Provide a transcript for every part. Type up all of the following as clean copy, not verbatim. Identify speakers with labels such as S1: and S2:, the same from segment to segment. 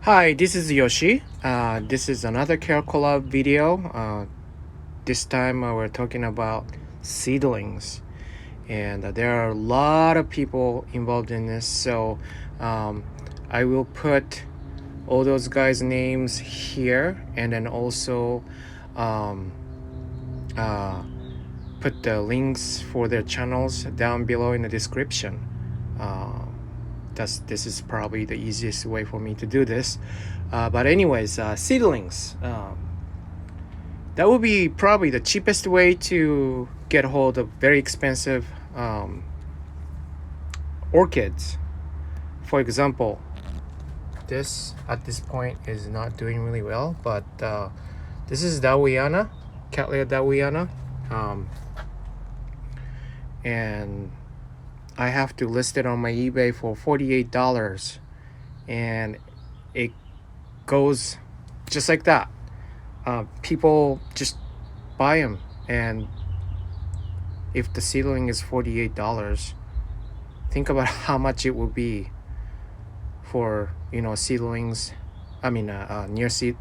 S1: Hi, this is Yoshi. This is another Care Collab video. This time we're talking about seedlings, and there are a lot of people involved in this. So I will put all those guys' names here, and then also put the links for their channels down below in the description. This is probably the easiest way for me to do this. But anyways, seedlings. That would be probably the cheapest way to get a hold of very expensive orchids. For example, this at this point is not doing really well, but this is Dawiana, Cattleya Dawiana, and I have to list it on my eBay for $48, and it goes just like that. People just buy them, and if the seedling is $48, think about how much it would be for seedlings. I mean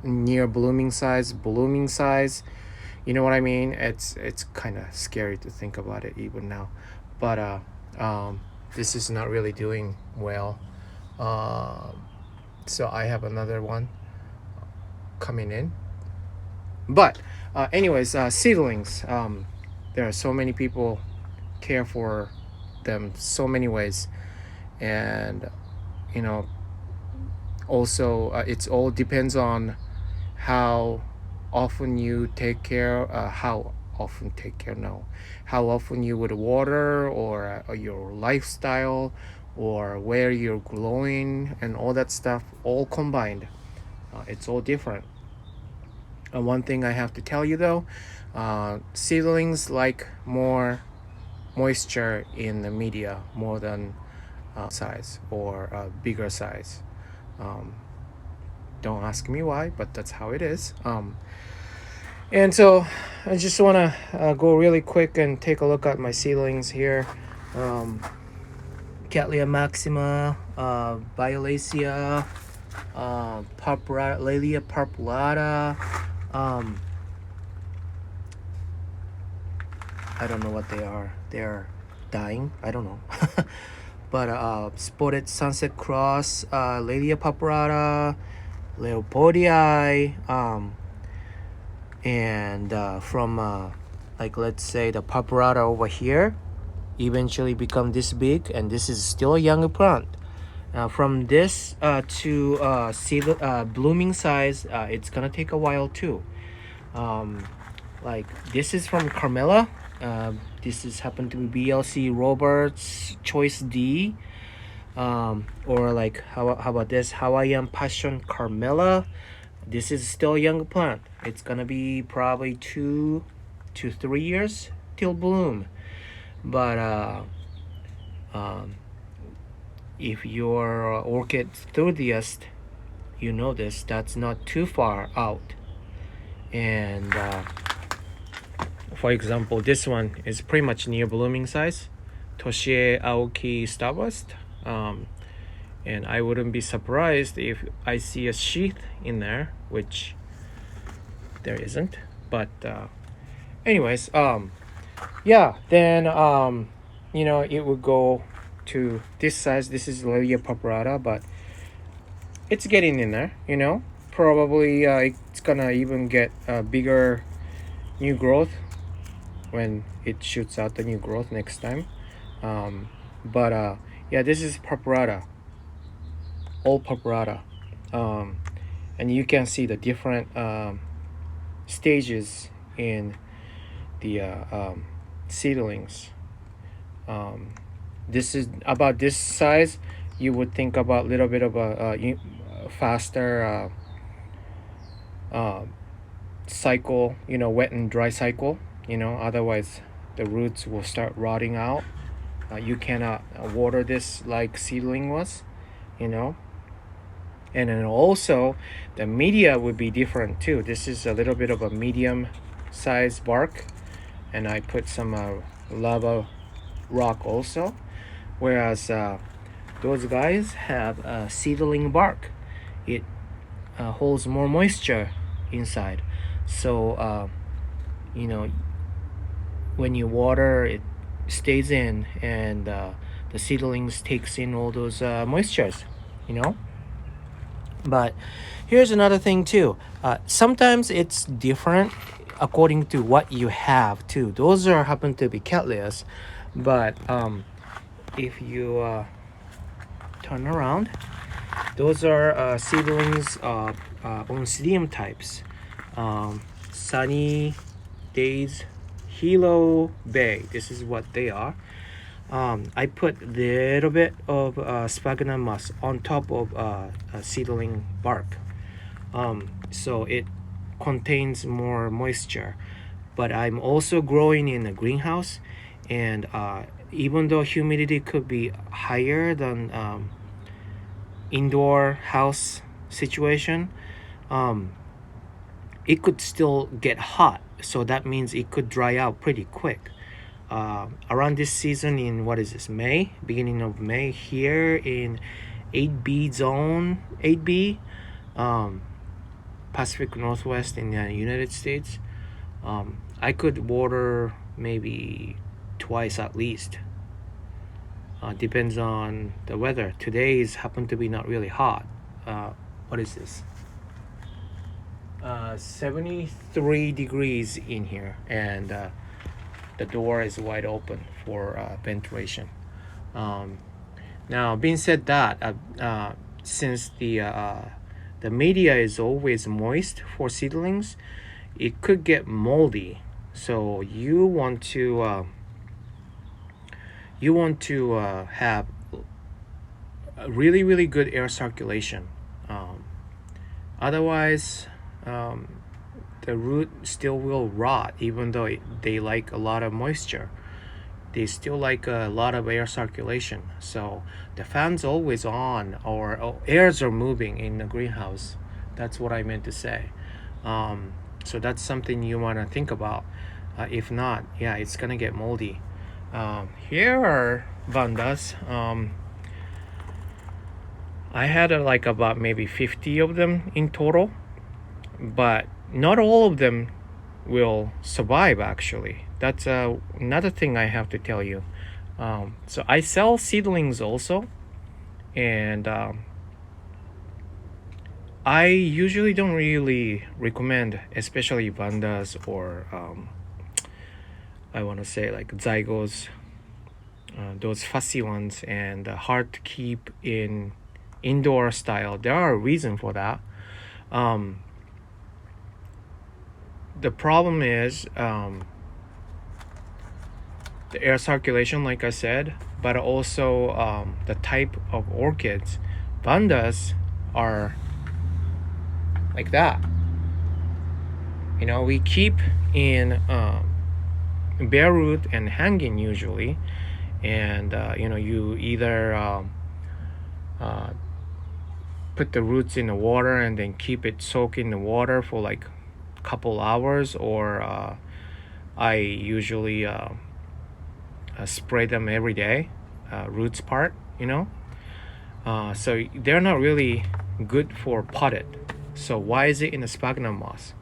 S1: near blooming size. You know what I mean? It's kind of scary to think about it even now, but this is not really doing well. So I have another one coming in. But anyways, seedlings. There are so many people care for them so many ways, and also it's all depends on how often you take care. How often you would water, or your lifestyle, or where you're growing, and all that stuff all combined. It's all different. One thing I have to tell you though, seedlings like more moisture in the media more than size or bigger size. Don't ask me why, but that's how it is. And so I just want to go really quick and take a look at my seedlings here. Cattleya maxima, Violacea, Paparata, Laelia Paparata. I don't know what they are. They're dying. I don't know. But spotted sunset cross, Laelia Paparata, Leopoldii, and from like, let's say the Paparata over here eventually become this big, and this is still a younger plant. From this to blooming size, it's gonna take a while too. Like this is from Carmela. This is happened to be BLC Roberts Choice D. Or like how about this Hawaiian Passion Carmela. This is still a young plant. It's gonna be probably 2 to 3 years till bloom. But if you're an orchid enthusiast, you know this, that's not too far out. And for example, this one is pretty much near blooming size, Toshie Aoki Starburst. And I wouldn't be surprised if I see a sheath in there, which there isn't. But anyways, yeah, then it would go to this size. This is Laelia Paparata, but it's getting in there. Probably it's gonna even get bigger new growth when it shoots out the new growth next time. But yeah, this is Paparata, all Paparata, and you can see the different stages in the seedlings. This is about this size. You would think about a little bit of a faster cycle, wet and dry cycle. Otherwise the roots will start rotting out. You cannot water this like seedling was, and then also the media would be different too. This is a little bit of a medium size bark, and I put some lava rock also, whereas those guys have seedling bark. It holds more moisture inside. So you know, when you water, it stays in, and the seedlings takes in all those moistures, you know. But here's another thing too. Sometimes it's different according to what you have too. Those are happen to be cattleya, but if you turn around, those are seedlings of Oncidium types. Sunny Days, Hilo Bay. This is what they are. I put a little bit of sphagnum moss on top of seedling bark, so it contains more moisture. But I'm also growing in a greenhouse, and even though humidity could be higher than indoor house situation, it could still get hot. So that means it could dry out pretty quick. Around this season, in what is this, May, beginning of May, here in 8B zone, 8B, Pacific Northwest in the United States, I could water maybe twice at least. Depends on the weather. Today's happen to be not really hot. What is this? 73 degrees in here, and the door is wide open for ventilation. Now, being said that, since the media is always moist for seedlings, it could get moldy. So you want to have a really good air circulation. Otherwise, the root still will rot, even though they like a lot of moisture. They still like a lot of air circulation. So the fan's always on, or airs are moving in the greenhouse. That's what I meant to say. So that's something you want to think about. If not, yeah, it's gonna get moldy. Here are Vandas. I had like about maybe 50 of them in total, but not all of them will survive actually. That's another thing I have to tell you. So I sell seedlings also, and I usually don't really recommend, especially Vandas or I want to say like zygos, those fussy ones, and hard to keep in indoor style. There are a reason for that. The problem is the air circulation, like I said, but also the type of orchids. Vandas are like that. You know, we keep in bare root and hanging usually, and you know, you either put the roots in the water and then keep it soak in the water for like a couple hours, or I usually spray them every day, roots part, you know. So they're not really good for potted. So why is it in a sphagnum moss?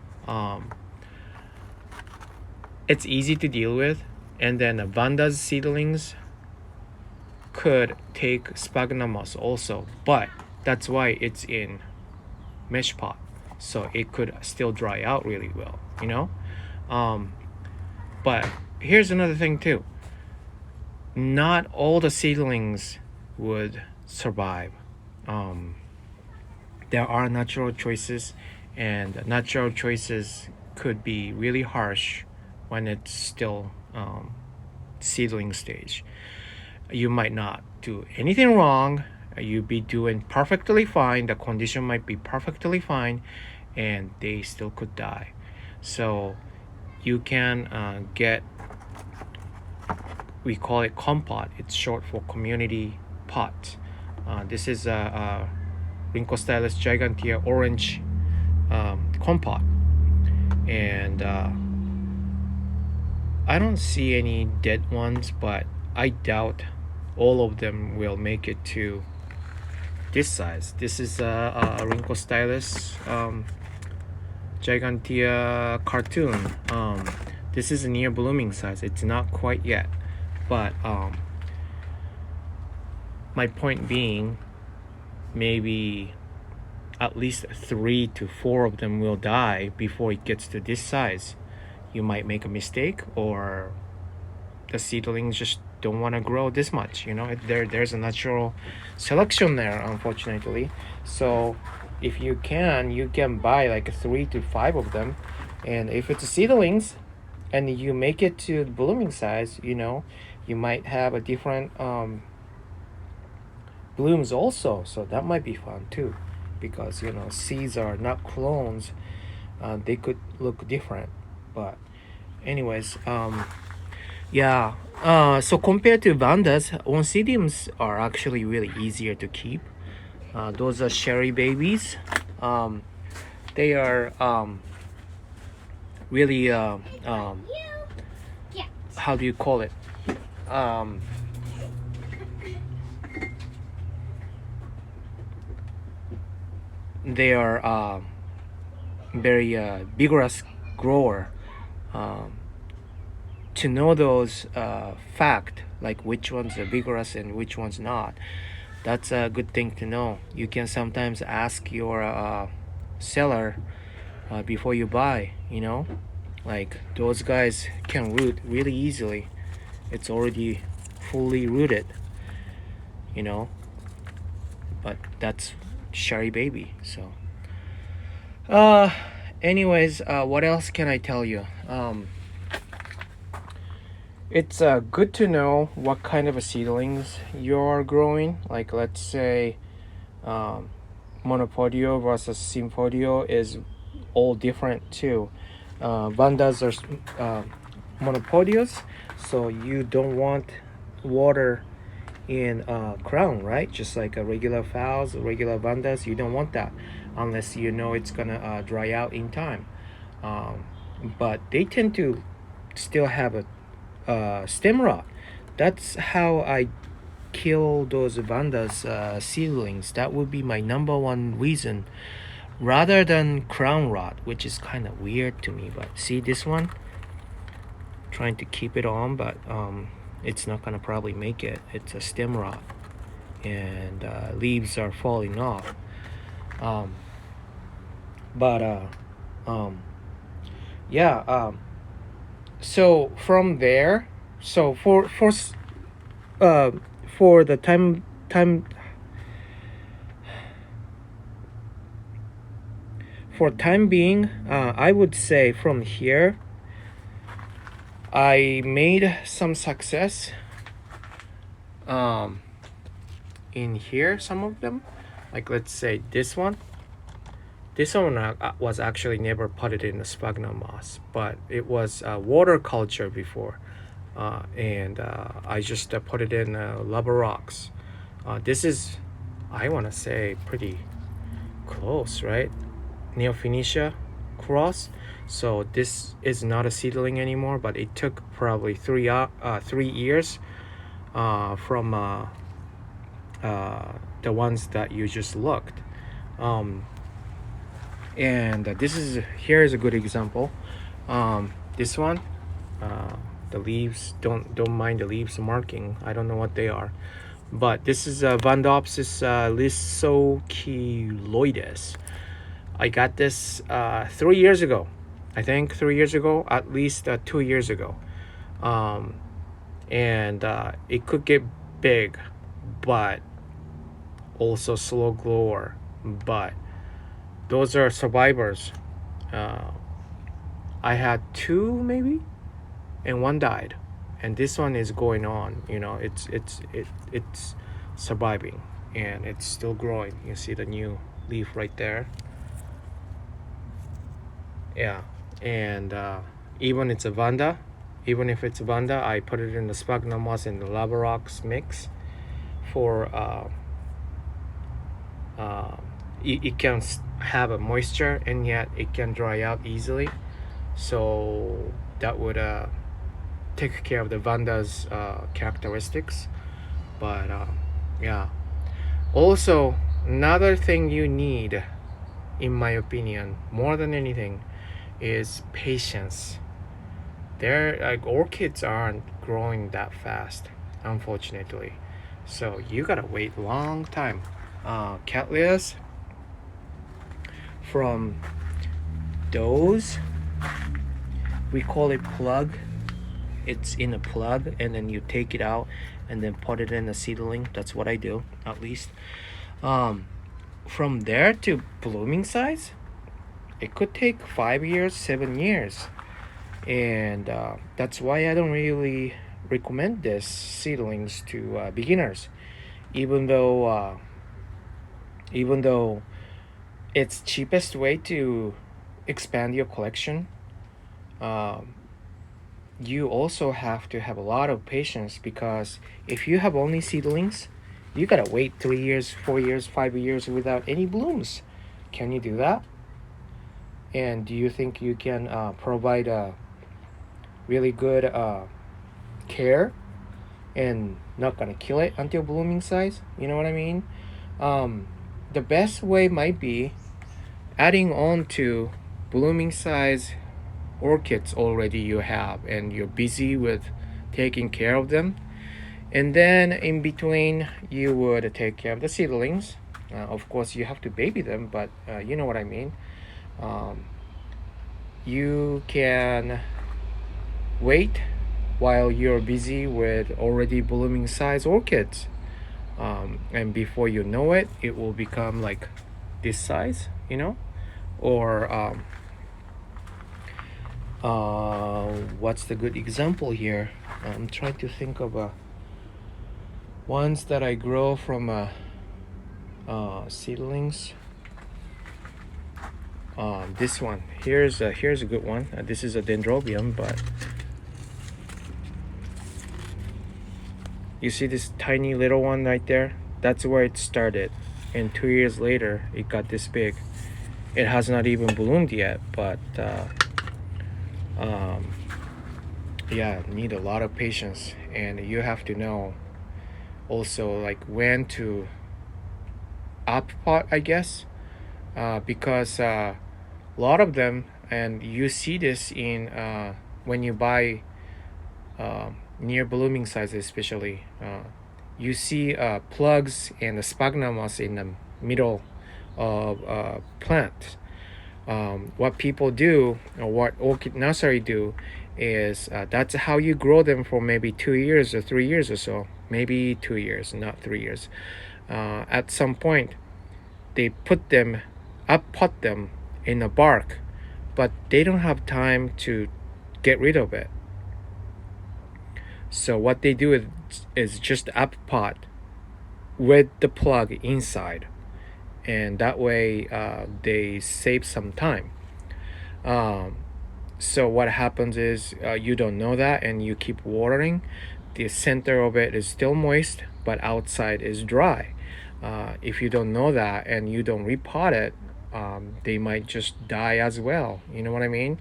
S1: It's easy to deal with, and then Vanda's seedlings could take sphagnum moss also, but that's why it's in mesh pot, so it could still dry out really well, you know. But here's another thing too. Not all the seedlings would survive. There are natural choices, and natural choices could be really harsh when it's still seedling stage. You might not do anything wrong. You'd be doing perfectly fine. The condition might be perfectly fine, and they still could die. So you can get, we call it compot. It's short for community pot. This is a Rhincostylus gigantea orange compot, and I don't see any dead ones, but I doubt all of them will make it to this size. This is a wrinkle stylus gigantea cartoon. This is a near blooming size. It's not quite yet, but my point being, maybe at least 3 to 4 of them will die before it gets to this size. You might make a mistake, or the seedlings just don't want to grow this much. There's a natural selection there, unfortunately. So if you can buy like 3 to 5 of them, and if it's seedlings and you make it to the blooming size, you might have a different blooms also. So that might be fun too, because seeds are not clones. They could look different, but anyways, yeah. So compared to Vandas, Oncidiums are actually really easier to keep. Those are cherry babies. They are really how do you call it? They are very vigorous grower. To know those fact, like which ones are vigorous and which ones not, that's a good thing to know. You can sometimes ask your seller before you buy. Like those guys can root really easily. It's already fully rooted, but that's cherry baby. So anyways, what else can I tell you? It's good to know what kind of seedlings you're growing. Like let's say monopodio versus symphodio is all different too. Vandas are monopodios, so you don't want water in crown, right? Just like a regular phals, regular Vandas, you don't want that unless it's gonna dry out in time. But they tend to still have a stem rot. That's how I kill those Vandas seedlings. That would be my number one reason, rather than crown rot, which is kind of weird to me. But see this one, trying to keep it on, but it's not gonna probably make it. It's a stem rot, and leaves are falling off. Yeah. So from there, so for the time for time being, I would say from here I made some success in here. Some of them, like let's say this one was actually never potted in a sphagnum moss, but it was water culture before, and I just put it in lava rocks. This is, I want to say, pretty close, right? Neophoenicia cross. So this is not a seedling anymore, but it took probably 3 years from the ones that you just looked. And here is a good example. This one, the leaves, don't mind the leaves marking. I don't know what they are, but this is Vandopsis lysocheloides. I got this 3 years ago. I think 3 years ago, at least 2 years ago. And it could get big, but also slow grower. But those are survivors. I had 2 maybe, and 1 died, and this one is going on. It's surviving, and it's still growing. You see the new leaf right there. Yeah, and even if it's a Vanda, I put it in the sphagnum moss and the lava rocks mix for it can have a moisture, and yet it can dry out easily. So that would take care of the Vanda's characteristics. But yeah, also Another thing you need, in my opinion, more than anything, is patience. They're like orchids aren't growing that fast, unfortunately. So you gotta wait long time. Cattleyas, from those, we call it plug. It's in a plug, and then you take it out and then put it in a seedling. That's what I do, at least. Um, from there to blooming size, it could take 5 years, 7 years, and that's why I don't really recommend this seedlings to beginners, even though it's cheapest way to expand your collection. Um, you also have to have a lot of patience, because if you have only seedlings, you gotta wait 3 years, 4 years, 5 years without any blooms. Can you do that? And do you think you can provide a really good care and not gonna kill it until blooming size? You know what I mean? The best way might be adding on to blooming size orchids already you have and you're busy with taking care of them, and then in between you would take care of the seedlings. Of course you have to baby them, but you know what I mean. You can wait while you're busy with already blooming size orchids, and before you know it, it will become like this size, you know. Or what's the good example here? I'm trying to think of ones that I grow from seedlings. This one here's a good one. This is a dendrobium, but you see this tiny little one right there? That's where it started, and 2 years later it got this big. It has not even bloomed yet, but yeah, need a lot of patience, and you have to know also like when to up pot, I guess, because a lot of them, and you see this in when you buy near blooming sizes, especially you see plugs and the sphagnums in the middle of plants. What people do, or what orchid nursery do, is that's how you grow them for maybe 2 years or 3 years or so. Maybe 2 years, not 3 years. At some point they put them up pot them in the bark, but they don't have time to get rid of it. So what they do is just up pot with the plug inside, and that way they save some time. So what happens is you don't know that, and you keep watering. The center of it is still moist, but outside is dry. If you don't know that and you don't repot it, they might just die as well. You know what I mean?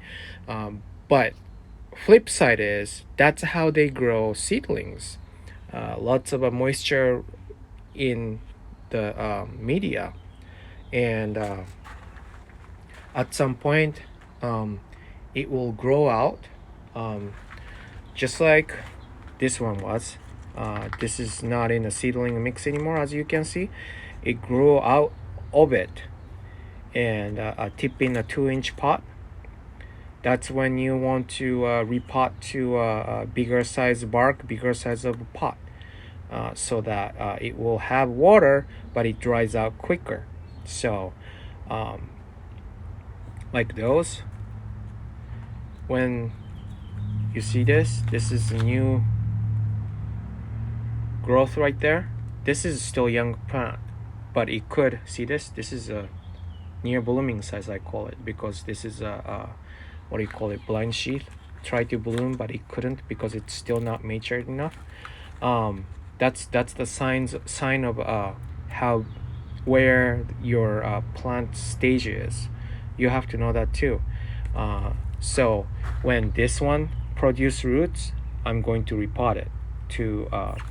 S1: But flip side is that's how they grow seedlings. Lots of moisture in the media, and at some point it will grow out, just like this one was. This is not in a seedling mix anymore, as you can see. It grew out of it, and tip in a 2-inch pot. That's when you want to repot to a bigger size bark, bigger size of a pot, so that it will have water, but it dries out quicker. So like those, when you see this is a new growth right there. This is still young plant, but it could see this is a near blooming size, I call it, because this is a what do you call it, blind sheath. Tried to bloom, but it couldn't because it's still not matured enough. That's the sign of how, where your plant stage is. You have to know that too. So when this one produce roots, I'm going to repot it to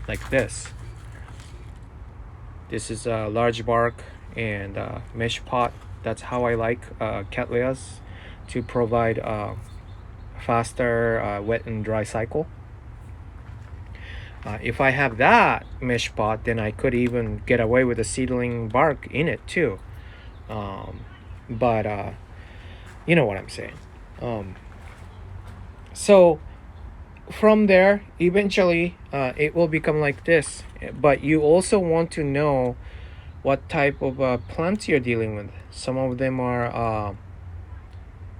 S1: like this. This is a large bark, and mesh pot. That's how I like Cattleyas, to provide faster wet and dry cycle. If I have that mesh pot, then I could even get away with the seedling bark in it too. But you know what I'm saying. So from there, eventually, it will become like this. But you also want to know what type of plants you're dealing with. Some of them are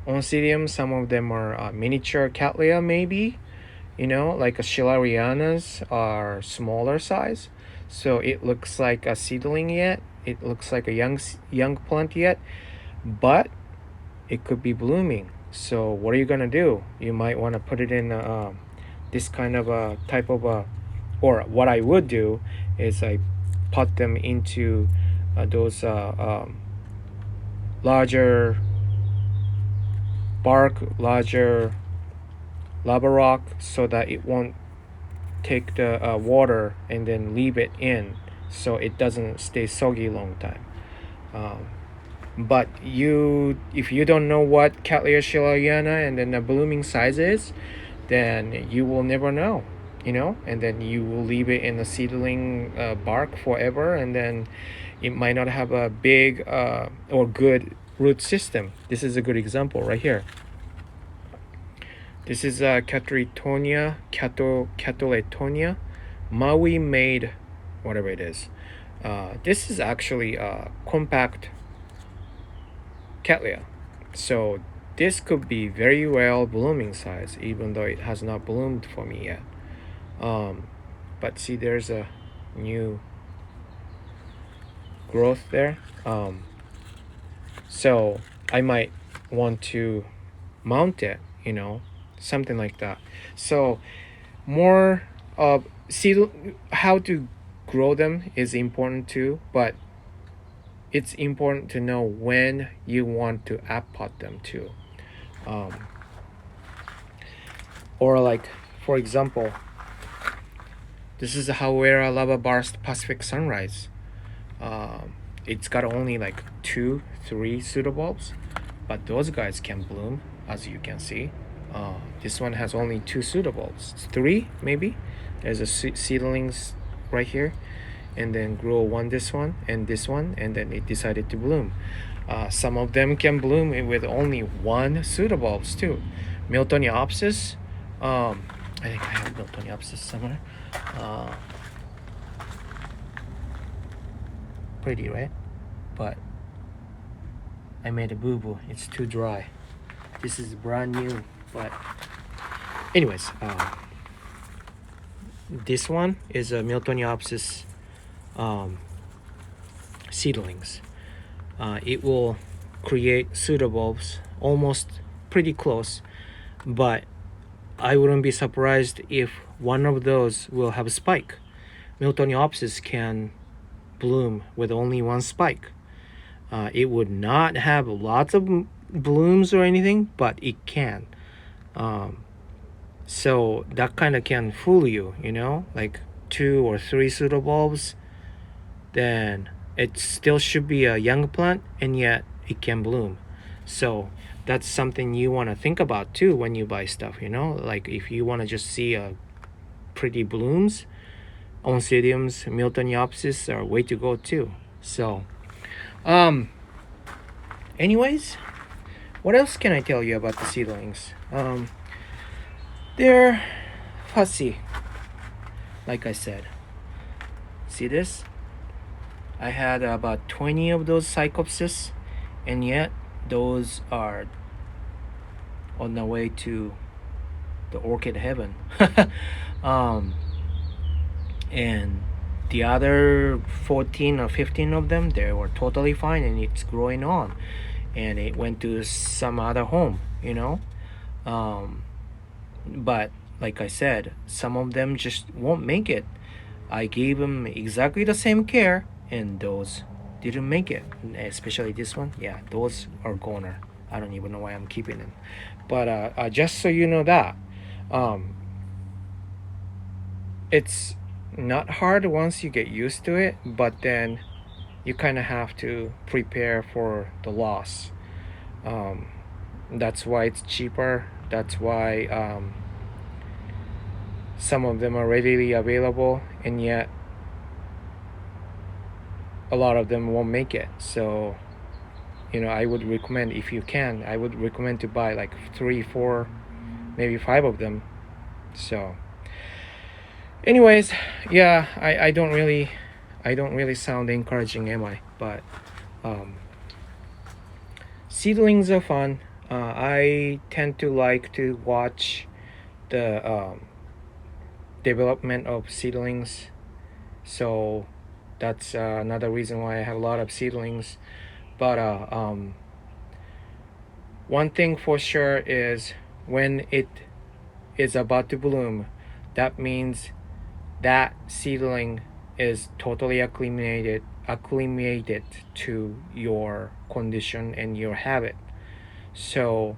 S1: Oncidium, some of them are miniature Cattleya, maybe. You know, like a Schillerianas are smaller size, so it looks like a seedling yet. It looks like a young plant yet, but it could be blooming. So what are you gonna do? You might want to put it in this kind of a type of a, or what I would do is I pot them into those larger bark, larger lava rock, so that it won't take the water and then leave it in, so it doesn't stay soggy long time. But if you don't know what Cattleya schilleriana and then the blooming size is, then you will never know, you know, and then you will leave it in the seedling bark forever, and then it might not have a big or good root system. This is a good example right here. This is Catoletonia, Maui made, whatever it is. This is actually a compact Cattleya, so this could be very well blooming size, even though it has not bloomed for me yet. But see, there's a new growth there. So I might want to mount it, you know, something like that. So more of how to grow them is important too, but it's important to know when you want to app pot them too. Or like, for example, this is a Hawera Lava Burst Pacific Sunrise. It's got only like 2-3 pseudobulbs, but those guys can bloom, as you can see. This one has only 2 pseudobulbs, 3 maybe. There's a seedlings right here, and then grow this one, and then it decided to bloom. Some of them can bloom with only 1 pseudobulbs too. Miltoniopsis, I think I have Miltoniopsis somewhere. Pretty, right? But I made a boo-boo. It's too dry. This is brand new, but anyways, this one is a Miltoniopsis seedlings. It will create pseudobulbs almost pretty close, but I wouldn't be surprised if one of those will have a spike. Miltoniopsis can bloom with only 1 spike. It would not have lots of blooms or anything, but it can. So that kind of can fool you, you know, like 2 or 3 pseudobulbs, then it still should be a young plant, and yet it can bloom. So that's something you want to think about too when you buy stuff, you know, like if you want to just see pretty blooms, Oncidiums, Miltoniopsis are way to go too. So anyways, what else can I tell you about the seedlings? They're fussy, like I said. See this? I had about 20 of those Cycopsis, and yet those are on the way to the orchid heaven. And the other 14 or 15 of them, they were totally fine, and it's growing on, and it went to some other home, you know. But like I said, some of them just won't make it. I gave them exactly the same care, and those didn't make it, especially this one. Yeah, those are goner. I don't even know why I'm keeping them. But just so you know that it's not hard once you get used to it, but then you kind of have to prepare for the loss. That's why it's cheaper. That's why some of them are readily available, and yet a lot of them won't make it. So, I would recommend, if you can, I would recommend to buy like 3, 4, maybe 5 of them. So, anyways, yeah, I don't really sound encouraging, am I? But seedlings are fun. I tend to like to watch the development of seedlings. So that's another reason why I have a lot of seedlings. But one thing for sure is when it is about to bloom, that means that seedling is totally acclimated to your condition and your habit. So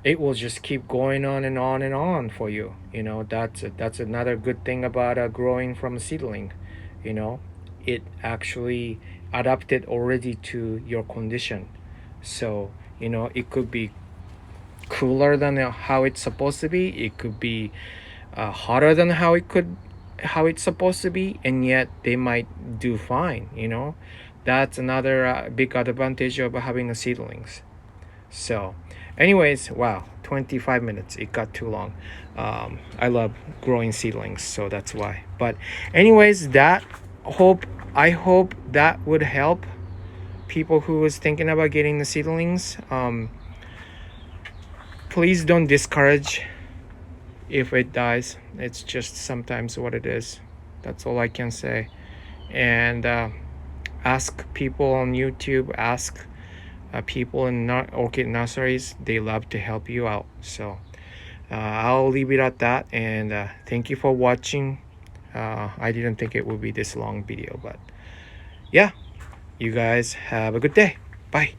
S1: it will just keep going on and on and on for you. That's another good thing about growing from a seedling. It actually adapted already to your condition. So it could be cooler than how it's supposed to be. It could be hotter than how it's supposed to be, and yet they might do fine. That's another big advantage of having a seedlings. So, anyways, wow, 25 minutes. It got too long. I love growing seedlings, so that's why. But, anyways, I hope that would help people who was thinking about getting the seedlings. Please don't discourage if it dies. It's just sometimes what it is. That's all I can say. And ask people on YouTube. Ask people in orchid nurseries. They love to help you out. So I'll leave it at that, and thank you for watching. I didn't think it would be this long video, but yeah, you guys have a good day. Bye.